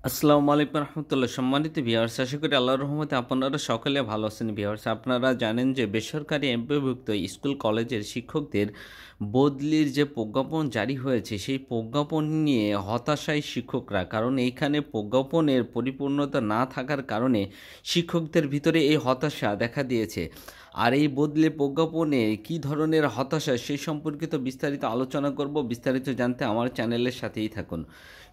আসসালামু আলাইকুম রহমতুল্লাহ। সম্মানিত ভিউয়ার্স, আশা করি আল্লাহর রহমতে আপনারা সকলে ভালো আছেন। ভিউয়ার্স, আপনারা জানেন যে বেসরকারি এমপিওভুক্ত স্কুল কলেজের শিক্ষকদের বদলির যে প্রজ্ঞাপন জারি হয়েছে, সেই প্রজ্ঞাপন নিয়ে হতাশায় শিক্ষকরা। কারণ এইখানে প্রজ্ঞাপনের পরিপূর্ণতা না থাকার কারণে শিক্ষকদের ভিতরে এই হতাশা দেখা দিয়েছে। আর এই বদলে প্রজ্ঞাপনে কী ধরনের হতাশা, সেই সম্পর্কিত বিস্তারিত আলোচনা করব। বিস্তারিত জানতে আমার চ্যানেলের সাথেই থাকুন।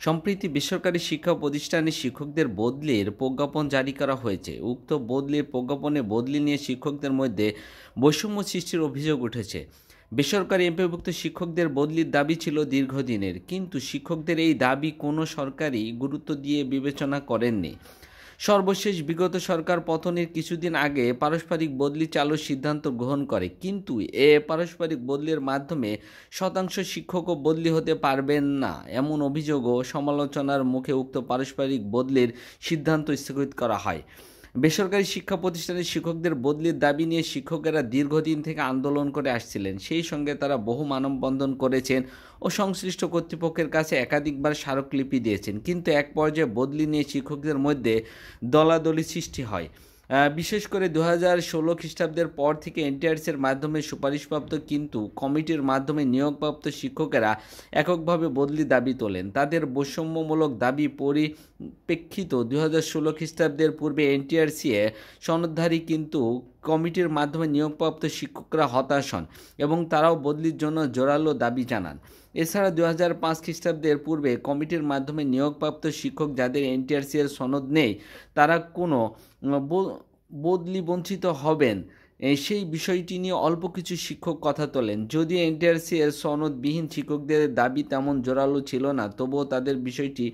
সম্প্রতি বেসরকারি শিক্ষা প্রতিষ্ঠানে শিক্ষকদের বদলির প্রজ্ঞাপন জারি করা হয়েছে। উক্ত বদলির প্রজ্ঞাপনে বদলি নিয়ে শিক্ষকদের মধ্যে বৈষম্য সৃষ্টির অভিযোগ উঠেছে। বেসরকারি এমপিওভুক্ত শিক্ষকদের বদলির দাবি ছিল দীর্ঘদিনের, কিন্তু শিক্ষকদের এই দাবি কোনো সরকারই গুরুত্ব দিয়ে বিবেচনা করেননি। সর্বশেষ বিগত সরকার পতনের কিছুদিন আগে পারস্পরিক বদলি চালুর সিদ্ধান্ত গ্রহণ করে, কিন্তু পারস্পরিক বদলির মাধ্যমে শতাংশ শিক্ষকও বদলি হতে পারবেন না, এমন অভিযোগ ও সমালোচনার মুখে উক্ত পারস্পরিক বদলির সিদ্ধান্ত স্থগিত করা হয়। বেসরকারি শিক্ষা প্রতিষ্ঠানের শিক্ষকদের বদলির দাবি নিয়ে শিক্ষকেরা দীর্ঘদিন থেকে আন্দোলন করে আসছিলেন। সেই সঙ্গে তারা বহু মানববন্ধন করেছেন ও সংশ্লিষ্ট কর্তৃপক্ষের কাছে একাধিকবার স্মারকলিপি দিয়েছেন, কিন্তু এক পর্যায়ে বদলি নিয়ে শিক্ষকদের মধ্যে দলাদলি সৃষ্টি হয়। বিশেষ করে 2016 খ্রিস্টাব্দের পর থেকে এনটিআরসির মাধ্যমে সুপারিশপ্রাপ্ত কিন্তু কমিটির মাধ্যমে নিয়োগপ্রাপ্ত শিক্ষকেরা এককভাবে বদলি দাবি তোলেন। তাদের বৈষম্যমূলক দাবি পরিপ্রেক্ষিত 2016 খ্রিস্টাব্দের পূর্বে এনটিআরসিএ সনদধারী কিন্তু কমিটির মাধ্যমে নিয়োগপ্রাপ্ত শিক্ষকরা হতাশ হন এবং তারাও বদলির জন্য জোরালো দাবি জানান। এছাড়া 2005 খ্রিস্টাব্দের পূর্বে কমিটির মাধ্যমে নিয়োগপ্রাপ্ত শিক্ষক যাদের এনটিআরসি এর সনদ নেই, তারা কোনো বদলি বঞ্চিত হবেন, সেই বিষয়টি নিয়ে অল্প কিছু শিক্ষক কথা তোলেন। যদিও এনটিআরসি এর সনদবিহীন শিক্ষকদের দাবি তেমন জোরালো ছিল না, তবুও তাদের বিষয়টি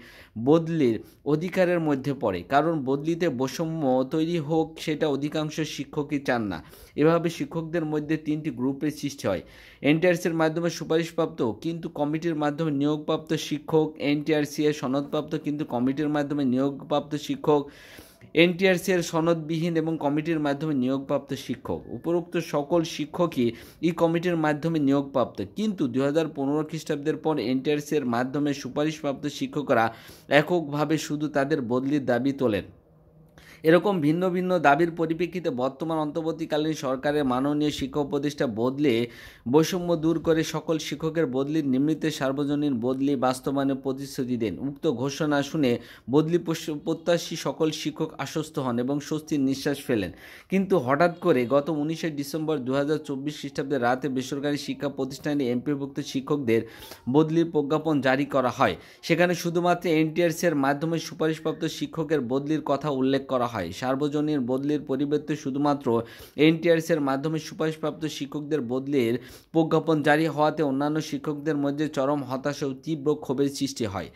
বদলির অধিকারের মধ্যে পড়ে, কারণ বদলিতে বৈষম্য তৈরি হোক সেটা অধিকাংশ শিক্ষকই চান না। এভাবে শিক্ষকদের মধ্যে তিনটি গ্রুপের সৃষ্টি হয়: এনটিআরসির মাধ্যমে সুপারিশপ্রাপ্ত কিন্তু কমিটির মাধ্যমে নিয়োগপ্রাপ্ত শিক্ষক, এনটিআরসি এর সনদপ্রাপ্ত কিন্তু কমিটির মাধ্যমে নিয়োগপ্রাপ্ত শিক্ষক, এনটিআরসি এর সনদবিহীন এবং কমিটির মাধ্যমে নিয়োগপ্রাপ্ত শিক্ষক। উপরোক্ত সকল শিক্ষকই এই কমিটির মাধ্যমে নিয়োগপ্রাপ্ত, কিন্তু 2015 খ্রিস্টাব্দের পর এনটিআরসি এর মাধ্যমে সুপারিশপ্রাপ্ত শিক্ষকরা এককভাবে শুধু তাদের বদলির দাবি তোলেন। এরকম ভিন্ন ভিন্ন দাবির পরিপ্রেক্ষিতে বর্তমান অন্তর্বর্তীকালীন সরকারের মাননীয় শিক্ষা উপদেষ্টা বদলে বৈষম্য দূর করে সকল শিক্ষকের বদলির নিমিত্তে সার্বজনীন বদলি বাস্তবায়নের প্রতিশ্রুতি দেন। উক্ত ঘোষণা শুনে বদলি প্রত্যাশী সকল শিক্ষক আশ্বস্ত হন এবং স্বস্তির নিঃশ্বাস ফেলেন। কিন্তু হঠাৎ করে গত 19 ডিসেম্বর 2024 খ্রিস্টাব্দের রাতে বেসরকারি শিক্ষা প্রতিষ্ঠানে এমপিভুক্ত শিক্ষকদের বদলির প্রজ্ঞাপন জারি করা হয়। সেখানে শুধুমাত্র এনটিআরসি এর মাধ্যমে সুপারিশপ্রাপ্ত শিক্ষকের বদলির কথা উল্লেখ করা হয়। সার্বজনীন বদলির পরিবর্তে শুধুমাত্র এনটিআরসি এর মাধ্যমে সুপারিশপ্রাপ্ত শিক্ষকদের বদলির প্রজ্ঞাপন জারি হওয়াতে অন্যান্য শিক্ষকদের মধ্যে চরম হতাশা ও তীব্র ক্ষোভের সৃষ্টি হয়।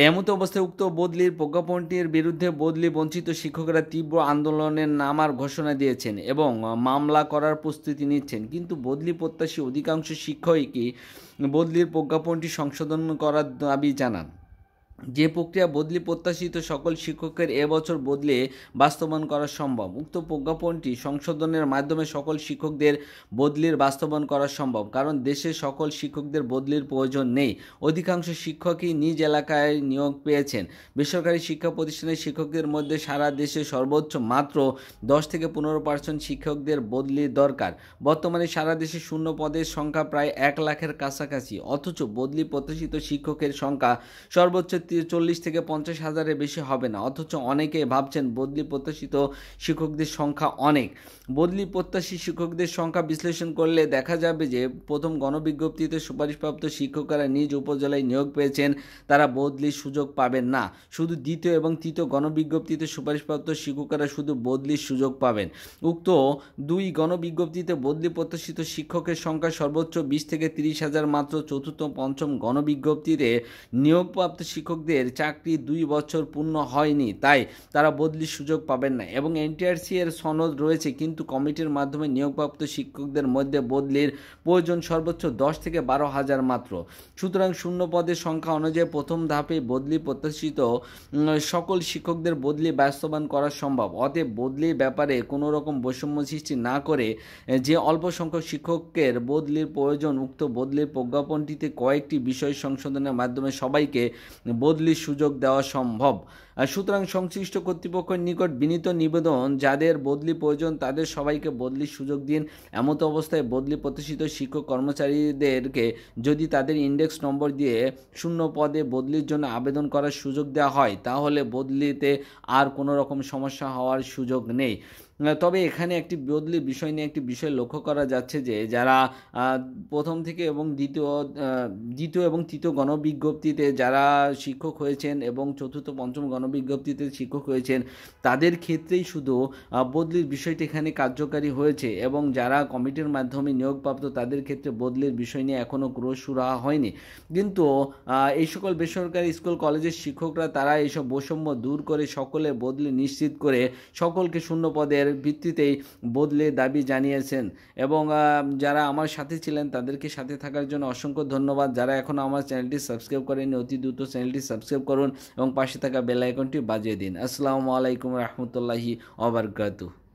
এমত অবস্থায় উক্ত বদলির প্রজ্ঞাপনটির বিরুদ্ধে বদলি বঞ্চিত শিক্ষকরা তীব্র আন্দোলনের নামার ঘোষণা দিয়েছেন এবং মামলা করার প্রস্তুতি নিচ্ছেন। কিন্তু বদলি প্রত্যাশী অধিকাংশ শিক্ষকই বদলির প্রজ্ঞাপনটি সংশোধন করার দাবি জানান। যে প্রক্রিয়া বদলি প্রত্যাশিত সকল শিক্ষকের এবছর বদলে বাস্তবায়ন করা সম্ভব। উক্ত প্রজ্ঞাপনটি সংশোধনের মাধ্যমে সকল শিক্ষকদের বদলির বাস্তবায়ন করা সম্ভব, কারণ দেশে সকল শিক্ষকদের বদলির প্রয়োজন নেই। অধিকাংশ শিক্ষকই নিজ এলাকায় নিয়োগ পেয়েছেন। বেসরকারি শিক্ষা প্রতিষ্ঠানের শিক্ষকদের মধ্যে সারা দেশে সর্বোচ্চ মাত্র 10-15% শিক্ষকদের বদলির দরকার। বর্তমানে সারা দেশে শূন্য পদের সংখ্যা প্রায় 1 লাখের কাছাকাছি, অথচ বদলি প্রত্যাশিত শিক্ষকের সংখ্যা সর্বোচ্চ 40-50 হাজারের বেশি হবে না। অথচ অনেকে ভাবছেন বদলি প্রত্যাশিত শিক্ষকদের সংখ্যা অনেক। বদলি প্রত্যাশী শিক্ষকদের সংখ্যা বিশ্লেষণ করলে দেখা যাবে যে প্রথম গণবিজ্ঞপ্তিতে সুপারিশপ্রাপ্ত শিক্ষকরা নিজ উপজেলায় নিয়োগ পেয়েছেন, তারা বদলির সুযোগ পাবেন না। শুধু দ্বিতীয় এবং তৃতীয় গণবিজ্ঞপ্তিতে সুপারিশপ্রাপ্ত শিক্ষকরা শুধু বদলির সুযোগ পাবেন। উক্ত দুই গণবিজ্ঞপ্তিতে বদলি প্রত্যাশিত শিক্ষকের সংখ্যা সর্বোচ্চ 20-30 হাজার মাত্র। চতুর্থ পঞ্চম গণবিজ্ঞপ্তিতে নিয়োগপ্রাপ্ত শিক্ষকদের চাকরি 2 বছর পূর্ণ হয়নি, তাই তারা বদলির সুযোগ পাবেন না এবং এনটিআরসি এর সনদ রয়েছে, কিন্তু কমিটির মাধ্যমে নিয়োগপ্রাপ্ত শিক্ষকদের মধ্যে বদলির প্রয়োজন সর্বোচ্চ 10-12 হাজার মাত্র। সুতরাং শূন্য পদের সংখ্যা অনুযায়ী প্রথম ধাপে বদলি প্রত্যাশিত সকল শিক্ষকদের বদলি বাস্তবায়ন করা সম্ভব। অতএব বদলির ব্যাপারে কোনো রকম বৈষম্য সৃষ্টি না করে যে অল্প সংখ্যক শিক্ষকের বদলির প্রয়োজন, উক্ত বদলির প্রজ্ঞাপনটিতে কয়েকটি বিষয় সংশোধনের মাধ্যমে সবাইকে বদলির সুযোগ দেওয়া সম্ভব। সুতরাং সংশ্লিষ্ট কর্তৃপক্ষের নিকট বিনীত নিবেদন, যাদের বদলি প্রয়োজন তাদের সবাইকে বদলির সুযোগ দিন। এমতো অবস্থায় বদলি প্রত্যাশিত শিক্ষক কর্মচারীদেরকে যদি তাদের ইন্ডেক্স নম্বর দিয়ে শূন্য পদে বদলির জন্য আবেদন করার সুযোগ দেওয়া হয়, তাহলে বদলিতে আর কোনো রকম সমস্যা হওয়ার সুযোগ নেই। তবে এখানে একটি বদলির বিষয় নিয়ে একটি বিষয় লক্ষ্য করা যাচ্ছে যে যারা প্রথম থেকে এবং দ্বিতীয় এবং তৃতীয় গণবিজ্ঞপ্তিতে যারা শিক্ষক হয়েছেন এবং চতুর্থ পঞ্চম গণবিজ্ঞপ্তিতে শিক্ষক হয়েছেন, তাদের ক্ষেত্রেই শুধু বদলির বিষয়টি এখানে কার্যকারী হয়েছে, এবং যারা কমিটির মাধ্যমে নিয়োগপ্রাপ্ত তাদের ক্ষেত্রে বদলির বিষয় নিয়ে এখনও কোনো সুরাহা হয়নি। কিন্তু এই সকল বেসরকারি স্কুল কলেজের শিক্ষকরা তারা এইসব বৈষম্য দূর করে সকলে বদলি নিশ্চিত করে সকলকে শূন্য পদের ভিত্তিতেই বদলির দাবি জানিয়েছেন। এবং যারা আমার সাথে ছিলেন তাদেরকে সাথে থাকার জন্য অসংখ্য ধন্যবাদ। যারা এখনও আমার চ্যানেলটি সাবস্ক্রাইব করেনি অতি দ্রুত চ্যানেলটি সাবস্ক্রাইব করুন এবং পাশে থাকা বেল আইকনটি বাজিয়ে দিন। আসসালামু আলাইকুম রহমতুল্লাহি ওয়া বারাকাতুহু।